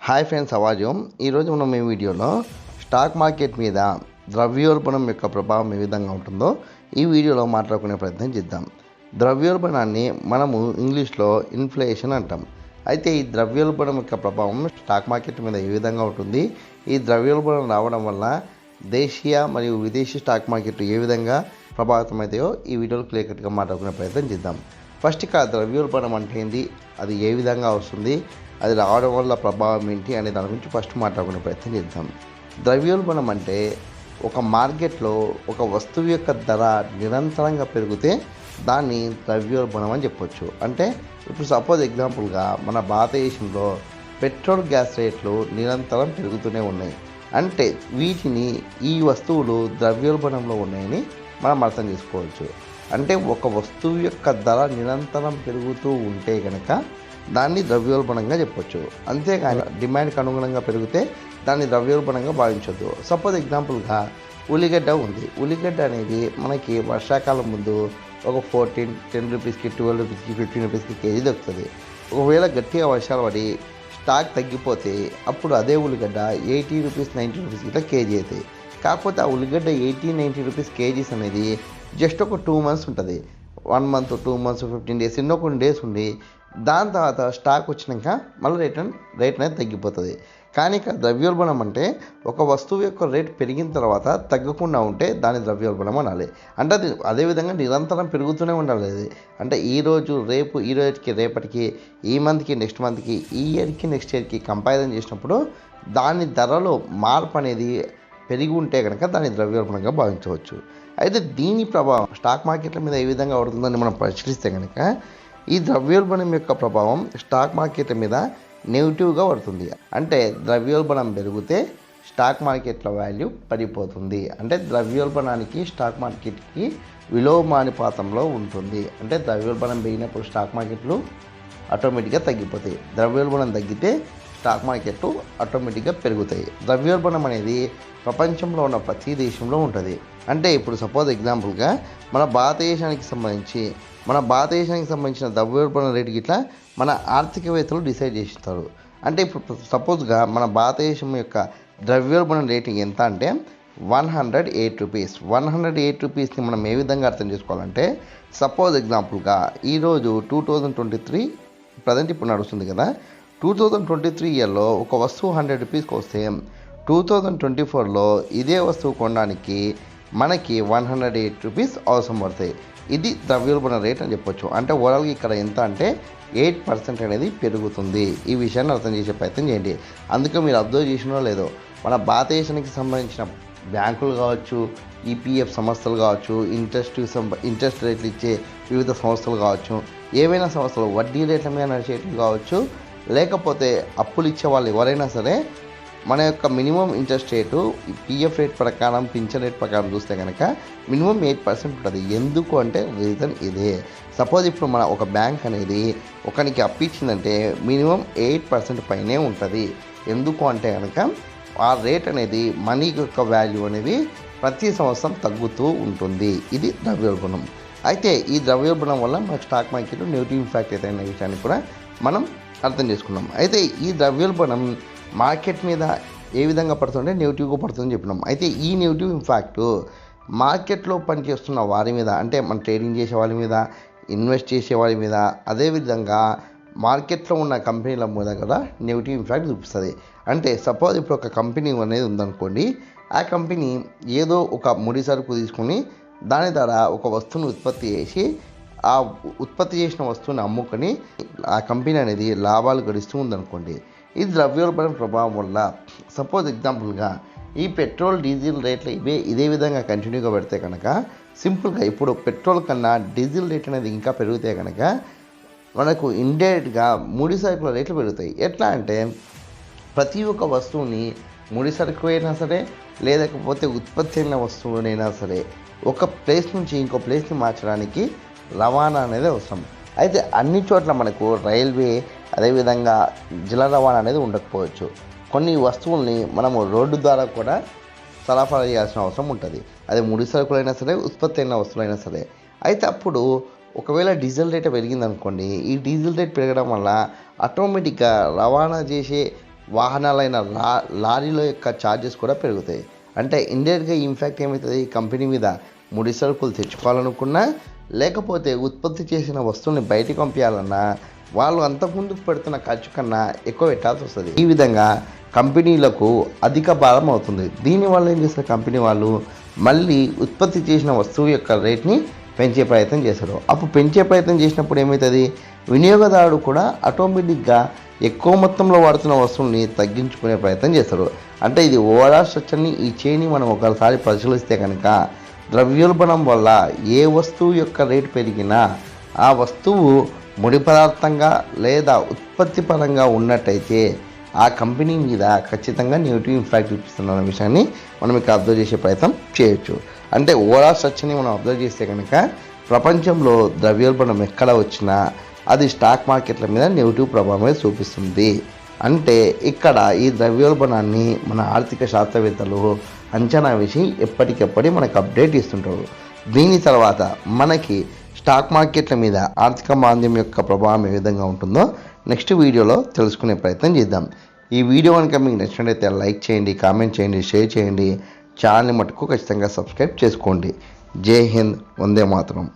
Hi friends, అవాజం. ఈరోజు మనం ఈ వీడియోలో స్టాక్ మార్కెట్ మీద ద్రవ్యోల్బణం యొక్క ప్రభావం ఏ విధంగా ఉంటుందో ఈ వీడియోలో మాట్లాడుకునే ప్రయత్నం చేద్దాం. ద్రవ్యోల్బణాన్ని మనము ఇంగ్లీష్లో ఇన్ఫ్లేషన్ అంటాం. అయితే ఈ ద్రవ్యోల్బణం యొక్క ప్రభావం స్టాక్ మార్కెట్ మీద ఏ విధంగా ఉంటుంది, ఈ ద్రవ్యోల్బణం రావడం వల్ల దేశీయ మరియు విదేశీ స్టాక్ మార్కెట్లు ఏ విధంగా ప్రభావితం అవుతాయో ఈ వీడియోలో క్లియర్ కట్గా మాట్లాడుకునే ప్రయత్నం చేద్దాం. ఫస్ట్ ఇక ద్రవ్యోల్బణం అంటే ఏంటి, అది ఏ విధంగా వస్తుంది, అది రావడం వల్ల ప్రభావం ఏంటి అనే దాని గురించి ఫస్ట్ మాట్లాడుకునే ప్రయత్నం చేద్దాం. ద్రవ్యోల్బణం అంటే ఒక మార్కెట్లో ఒక వస్తువు యొక్క ధర నిరంతరంగా పెరిగితే దాన్ని ద్రవ్యోల్బణం అని చెప్పొచ్చు. అంటే ఇప్పుడు సపోజ్ ఎగ్జాంపుల్గా మన భారతదేశంలో పెట్రోల్ గ్యాస్ రేట్లు నిరంతరం పెరుగుతూనే ఉన్నాయి. అంటే వీటిని ఈ వస్తువులు ద్రవ్యోల్బణంలో ఉన్నాయని మనం అర్థం చేసుకోవచ్చు. అంటే ఒక వస్తువు యొక్క ధర నిరంతరం పెరుగుతూ ఉంటే కనుక దాన్ని ద్రవ్యోల్బణంగా చెప్పొచ్చు. అంతేకాని డిమాండ్కి అనుగుణంగా పెరిగితే దాన్ని ద్రవ్యోల్బణంగా భావించొద్దు. సపోజ్ ఎగ్జాంపుల్గా ఉల్లిగడ్డ ఉంది. ఉల్లిగడ్డ అనేది మనకి వర్షాకాలం ముందు ఒక 10 రూపీస్కి, 12 రూపీస్కి, 15 రూపీస్కి కేజీ దొరుకుతుంది. ఒకవేళ గట్టిగా వర్షాలు పడి స్టాక్ తగ్గిపోతే అప్పుడు అదే ఉల్లిగడ్డ 80 రూపీస్, 90 రూపీస్ ఇట్లా కేజీ అవుతాయి. కాకపోతే ఆ ఉల్లిగడ్డ 80-90 రూపీస్ కేజీస్ అనేది జస్ట్ ఒక 2 మంత్స్ ఉంటుంది. 1 మంత్, 2 మంత్స్, 15 డేస్, ఎన్నో కొన్ని డేస్ ఉండి దాని తర్వాత స్టాక్ వచ్చినాక మళ్ళీ రేట్ అనేది తగ్గిపోతుంది. కానీ ఇక్కడ ద్రవ్యోల్బణం అంటే ఒక వస్తువు యొక్క రేట్ పెరిగిన తర్వాత తగ్గకుండా ఉంటే దాని ద్రవ్యోల్బణం అనాలి. అంటే అది అదేవిధంగా నిరంతరం పెరుగుతూనే ఉండాలి. అది అంటే ఈరోజు రేపు, ఈ రోజుకి రేపటికి, ఈ మంత్కి నెక్స్ట్ మంత్కి, ఈ ఇయర్కి నెక్స్ట్ ఇయర్కి కంపారిజన్ చేసినప్పుడు దాని ధరలో మార్పు అనేది పెరిగి ఉంటే కనుక దాన్ని ద్రవ్యోల్బణంగా భావించవచ్చు. అయితే దీని ప్రభావం స్టాక్ మార్కెట్ల మీద ఏ విధంగా పడుతుందని మనం పరిశీలిస్తే కనుక ఈ ద్రవ్యోల్బణం యొక్క ప్రభావం స్టాక్ మార్కెట్ల మీద నెగిటివ్గా పడుతుంది. అంటే ద్రవ్యోల్బణం పెరిగితే స్టాక్ మార్కెట్ల వాల్యూ పడిపోతుంది. అంటే ద్రవ్యోల్బణానికి స్టాక్ మార్కెట్కి విలోమానుపాతంలో ఉంటుంది. అంటే ద్రవ్యోల్బణం పెరిగినప్పుడు స్టాక్ మార్కెట్లు ఆటోమేటిక్గా తగ్గిపోతాయి. ద్రవ్యోల్బణం తగ్గితే స్టాక్ మార్కెట్లు ఆటోమేటిక్గా పెరుగుతాయి. ద్రవ్యోల్బణం అనేది ప్రపంచంలో ఉన్న ప్రతి దేశంలో ఉంటుంది. అంటే ఇప్పుడు సపోజ్ ఎగ్జాంపుల్గా మన భారతదేశానికి సంబంధించిన ద్రవ్యోల్బణం రేటు గిట్లా మన ఆర్థికవేత్తలు డిసైడ్ చేస్తారు. అంటే ఇప్పుడు సపోజ్గా మన భారతదేశం యొక్క ద్రవ్యోల్బణం రేటింగ్ ఎంత అంటే 108 రూపీస్. 108 రూపీస్ని మనం ఏ విధంగా అర్థం చేసుకోవాలంటే సపోజ్ ఎగ్జాంపుల్గా ఈరోజు 2023 ప్రజెంట్ ఇప్పుడు నడుస్తుంది కదా, 2023 ఇయర్లో ఒక వస్తువు 100 రూపీస్కి వస్తే 2024లో ఇదే వస్తువు కొనడానికి మనకి 108 రూపీస్ అవసరం పడతాయి. ఇది ద్రవ్యోల్బణ రేట్ అని చెప్పొచ్చు. అంటే ఓవరాల్గా ఇక్కడ ఎంత అంటే 8% అనేది పెరుగుతుంది. ఈ విషయాన్ని అర్థం చేసే ప్రయత్నం చేయండి. అందుకే మీరు అబ్జర్వ్ చేసినో లేదో మన భారతదేశానికి సంబంధించిన బ్యాంకులు కావచ్చు, ఈపీఎఫ్ సంస్థలు కావచ్చు, ఇంట్రెస్ట్ రేట్లు ఇచ్చే వివిధ సంస్థలు కావచ్చు, ఏవైనా సంస్థలు వడ్డీ రేట్ల మీద నడిచేటివి కావచ్చు, లేకపోతే అప్పులు ఇచ్చే వాళ్ళు ఎవరైనా సరే మన యొక్క minimum interest rate PF rate ప్రకారం, పింఛన్ రేట్ ప్రకారం చూస్తే కనుక మినిమం 8% ఉంటుంది. ఎందుకు అంటే రీజన్ ఇదే. సపోజ్ ఇప్పుడు మన ఒక బ్యాంక్ అనేది ఒకరికి అప్పు ఇచ్చిందంటే మినిమం 8% పైనే ఉంటుంది. ఎందుకు అంటే కనుక ఆ రేట్ అనేది మనీ యొక్క వాల్యూ అనేది ప్రతి సంవత్సరం తగ్గుతూ ఉంటుంది. ఇది ద్రవ్యోల్బణం. అయితే ఈ ద్రవ్యోల్బణం వల్ల మనకు స్టాక్ మార్కెట్లో నెగిటివ్ ఇంపాక్ట్ అయితే అనే విషయాన్ని కూడా మనం అర్థం చేసుకున్నాం. అయితే ఈ ద్రవ్యోల్బణం మార్కెట్ మీద ఏ విధంగా పడుతుంటే నెగిటివ్గా పడుతుందని చెప్పినాం. అయితే ఈ నెగిటివ్ ఇంపాక్ట్ మార్కెట్లో పనిచేస్తున్న వారి మీద, అంటే మన ట్రేడింగ్ చేసే వాళ్ళ మీద, ఇన్వెస్ట్ చేసే వాళ్ళ మీద, అదేవిధంగా మార్కెట్లో ఉన్న కంపెనీల మీద కూడా నెగిటివ్ ఇంపాక్ట్ చూపిస్తుంది. అంటే సపోజ్ ఇప్పుడు ఒక కంపెనీ అనేది ఉందనుకోండి, ఆ కంపెనీ ఏదో ఒక ముడి సరుకు తీసుకుని దాని ద్వారా ఒక వస్తువును ఉత్పత్తి చేసి ఆ ఉత్పత్తి చేసిన వస్తువుని అమ్ముకొని ఆ కంపెనీ అనేది లాభాలు గడిస్తూ ఉందనుకోండి. ఈ ద్రవ్యోల్బణం ప్రభావం వల్ల సపోజ్ ఎగ్జాంపుల్గా ఈ పెట్రోల్, డీజిల్ రేట్లు ఇదే విధంగా కంటిన్యూగా పెడితే కనుక సింపుల్గా ఇప్పుడు పెట్రోల్ కన్నా డీజిల్ రేట్ అనేది ఇంకా పెరిగితే కనుక మనకు ఇండైరెక్ట్గా ముడి సరుకుల రేట్లు పెరుగుతాయి. ఎట్లా అంటే ప్రతి ఒక్క వస్తువుని ముడి సరుకు అయినా సరే, లేకపోతే ఉత్పత్తి అయిన వస్తువునైనా సరే ఒక ప్లేస్ నుంచి ఇంకో ప్లేస్ని మార్చడానికి రవాణా అనేది అవసరం. అయితే అన్ని చోట్ల మనకు రైల్వే, అదేవిధంగా జల రవాణా అనేది ఉండకపోవచ్చు. కొన్ని వస్తువుల్ని మనము రోడ్డు ద్వారా కూడా సరఫరా చేయాల్సిన అవసరం ఉంటుంది. అది ముడి సరుకులైనా సరే, ఉత్పత్తి అయిన వస్తువులైనా సరే. అయితే అప్పుడు ఒకవేళ డీజిల్ రేట్ పెరిగిందనుకోండి, ఈ డీజిల్ రేట్ పెరగడం వల్ల ఆటోమేటిక్గా రవాణా చేసే వాహనాలైన లారీల యొక్క ఛార్జెస్ కూడా పెరుగుతాయి. అంటే ఇండైరెక్ట్గా ఇంపాక్ట్ ఏమవుతుంది, కంపెనీ మీద ముడి సరుకులు తెచ్చుకోవాలనుకున్నా లేకపోతే ఉత్పత్తి చేసిన వస్తువుని బయటికి పంపించాలన్నా వాళ్ళు అంతకుముందుకు పెడుతున్న ఖర్చు కన్నా ఎక్కువ పెట్టాల్సి వస్తుంది. ఈ విధంగా కంపెనీలకు అధిక భారం అవుతుంది. దీనివల్ల ఏం చేస్తారు, కంపెనీ వాళ్ళు మళ్ళీ ఉత్పత్తి చేసిన వస్తువు యొక్క రేట్ని పెంచే ప్రయత్నం చేస్తారు. అప్పుడు పెంచే ప్రయత్నం చేసినప్పుడు ఏమవుతుంది, వినియోగదారుడు కూడా ఆటోమేటిక్గా ఎక్కువ మొత్తంలో వాడుతున్న వస్తువుల్ని తగ్గించుకునే ప్రయత్నం చేస్తారు. అంటే ఇది ఓవరాల్ స్ట్రక్చర్ని, ఈ చైన్ని మనం ఒకసారి పరిశీలిస్తే కనుక ద్రవ్యోల్బణం వల్ల ఏ వస్తువు యొక్క రేటు పెరిగినా ఆ వస్తువు ముడి పదార్థంగా లేదా ఉత్పత్తి పరంగా ఉన్నట్టయితే ఆ కంపెనీ మీద ఖచ్చితంగా నెగిటివ్ ఇంపాక్ట్ చూపిస్తున్న విషయాన్ని మనం ఇక్కడ అబ్జర్వ్ చేసే ప్రయత్నం చేయొచ్చు. అంటే ఓవరాల్ స్ట్రక్చర్ని మనం అబ్జర్వ్ చేస్తే కనుక ప్రపంచంలో ద్రవ్యోల్బణం ఎక్కడ వచ్చినా అది స్టాక్ మార్కెట్ల మీద నెగిటివ్ ప్రభావమే చూపిస్తుంది. అంటే ఇక్కడ ఈ ద్రవ్యోల్బణాన్ని మన ఆర్థిక శాస్త్రవేత్తలు అంచనా వేసి ఎప్పటికెప్పటి మనకు అప్డేట్ ఇస్తుంటారు. దీని తర్వాత మనకి స్టాక్ మార్కెట్ల మీద ఆర్థిక మాంద్యం యొక్క ప్రభావం ఏ విధంగా ఉంటుందో నెక్స్ట్ వీడియోలో తెలుసుకునే ప్రయత్నం చేద్దాం. ఈ వీడియో కనుక మీకు నచ్చినట్లయితే లైక్ చేయండి, కామెంట్ చేయండి, షేర్ చేయండి. ఛానల్ని మటుకు ఖచ్చితంగా సబ్స్క్రైబ్ చేసుకోండి. జై హింద్, వందే మాతరం.